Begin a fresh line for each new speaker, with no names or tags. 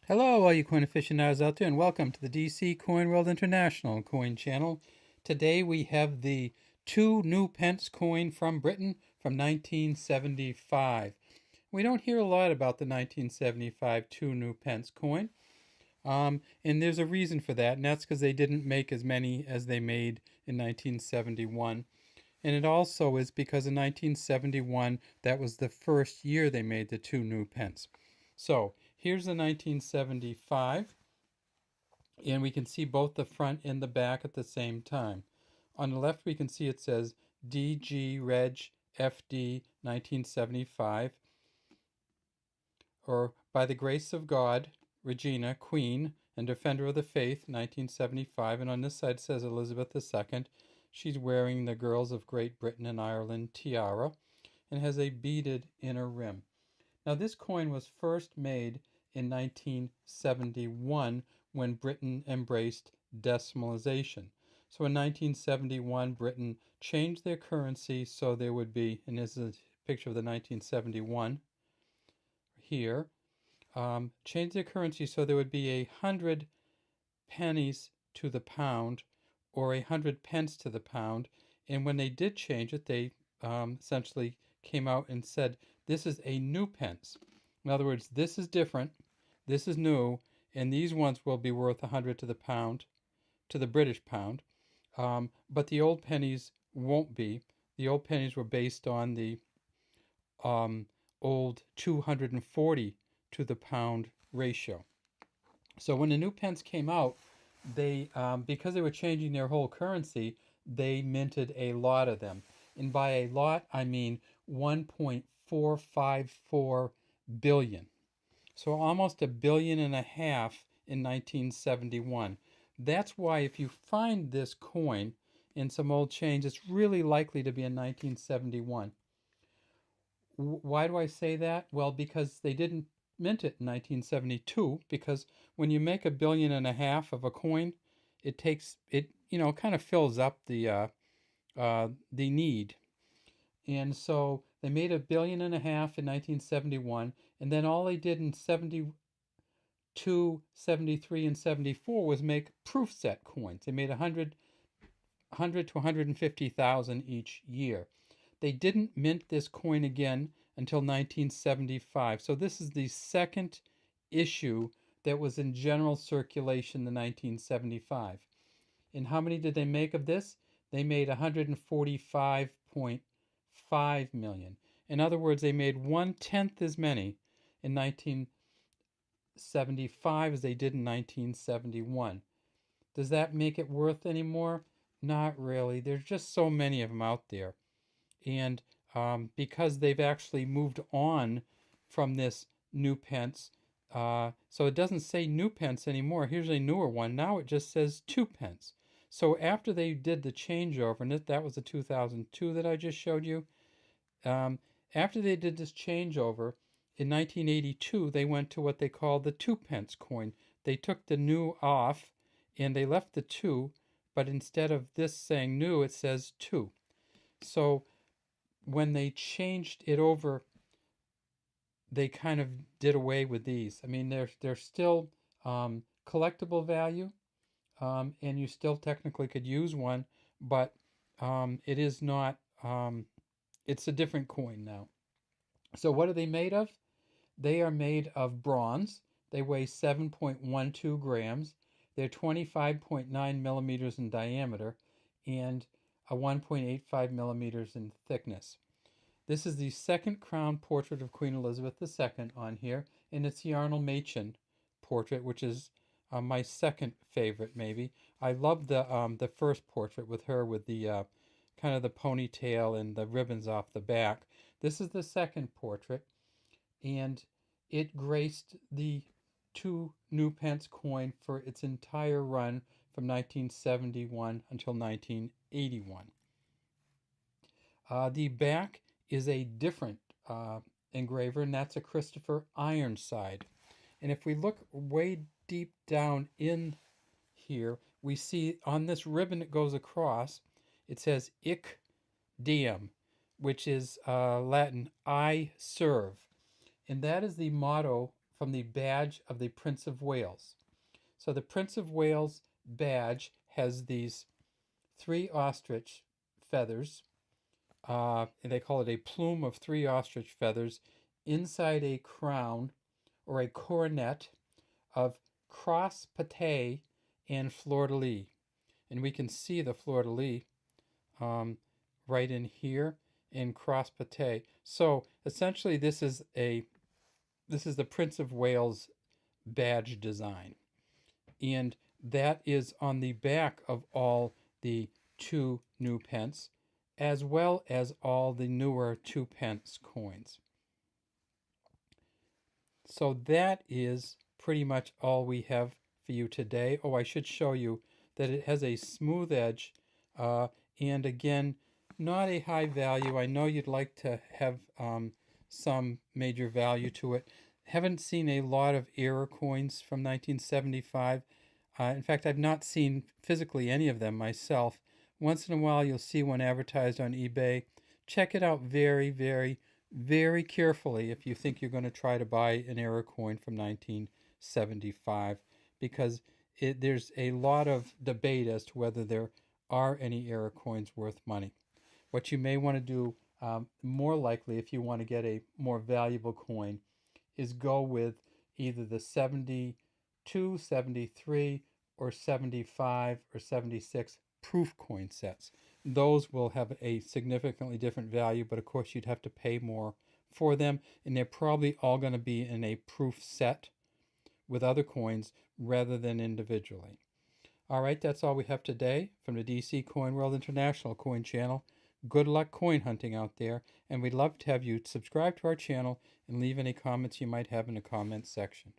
Hello, all you coin aficionados out there, and welcome to the DC Coin World International coin channel. Today we have the two new pence coin from Britain from 1975. We don't hear a lot about the 1975 two new pence coin, and there's a reason for that, and that's because they didn't make as many as they made in 1971. And it also is because in 1971, that was the first year they made the two new pence. So here's the 1975, and we can see both the front and the back at the same time. On the left, we can see it says DG Reg FD 1975, or by the grace of God, Regina, Queen, and Defender of the Faith, 1975. And on this side it says Elizabeth II. She's wearing the Girls of Great Britain and Ireland tiara and has a beaded inner rim. Now, this coin was first made in 1971 when Britain embraced decimalization. So in 1971, Britain changed their currency so there would be, and this is a picture of the 1971 here, changed their currency so there would be 100 pennies to the pound or 100 pence to the pound. And when they did change it, they essentially came out and said, this is a new pence. In other words, this is different, this is new, and these ones will be worth 100 to the pound, to the British pound. But the old pennies won't be. The old pennies were based on the old 240 to the pound ratio. So when the new pence came out, they because they were changing their whole currency, they minted a lot of them. And by a lot, I mean 1.454 billion. So almost $1.5 billion in 1971. That's why if you find this coin in some old change, it's really likely to be in 1971. Why do I say that? Well, because they didn't mint it in 1972, because when you make $1.5 billion of a coin, it takes it, kind of fills up the need. And so they made $1.5 billion in 1971, and then all they did in 72, 73, and 74 was make proof set coins. They made 100 to 150,000 each year. They didn't mint this coin again until 1975. So this is the second issue that was in general circulation in 1975. And how many did they make of this? They made 145.5 million. In other words, they made 1/10 as many in 1975 as they did in 1971. Does that make it worth any more? Not really. There's just so many of them out there. And because they've actually moved on from this new pence, so it doesn't say new pence anymore. Here's a newer one. Now it just says 2 pence. So after they did the changeover, and that was the 2002 that I just showed you, after they did this changeover, in 1982, they went to what they call the 2 pence coin. They took the new off, and they left the 2, but instead of this saying new, it says 2. So when they changed it over, they kind of did away with these. I mean, they're still collectible value, and you still technically could use one, but it is not. It's a different coin now. So what are they made of? They are made of bronze. They weigh 7.12 grams. They're 25.9 millimeters in diameter and 1.85 millimeters in thickness. This is the second crown portrait of Queen Elizabeth II on here, and it's the Arnold Machen portrait, which is my second favorite, maybe. I love the first portrait with her with the kind of the ponytail and the ribbons off the back. This is the second portrait, and it graced the two new pence coin for its entire run from 1971 until 1981. The back is a different engraver, and that's a Christopher Ironside. And if we look way deep down in here, we see on this ribbon that goes across, it says "Ic Diem," which is Latin, I serve. And that is the motto from the badge of the Prince of Wales. So the Prince of Wales badge has these 3 ostrich feathers. And they call it a plume of 3 ostrich feathers inside a crown or a coronet of cross pate and fleur-de-lis. And we can see the fleur-de-lis right in here in cross pate. So essentially this is the Prince of Wales badge design. And that is on the back of all the 2 new pence, as well as all the newer 2 pence coins. So that is pretty much all we have for you today. Oh, I should show you that it has a smooth edge, and again, not a high value. I know you'd like to have some major value to it. Haven't seen a lot of error coins from 1975. In fact, I've not seen physically any of them myself. Once in a while, you'll see one advertised on eBay. Check it out very, very, very carefully if you think you're going to try to buy an error coin from 1975, because there's a lot of debate as to whether there are any error coins worth money. What you may want to do, more likely if you want to get a more valuable coin, is go with either the 72, 73, or 75 or 76 proof coin sets. Those will have a significantly different value, but of course you'd have to pay more for them, and they're probably all going to be in a proof set with other coins rather than individually. All right, that's all we have today from the DC Coin World International Coin Channel. Good luck coin hunting out there, and we'd love to have you subscribe to our channel and leave any comments you might have in the comments section.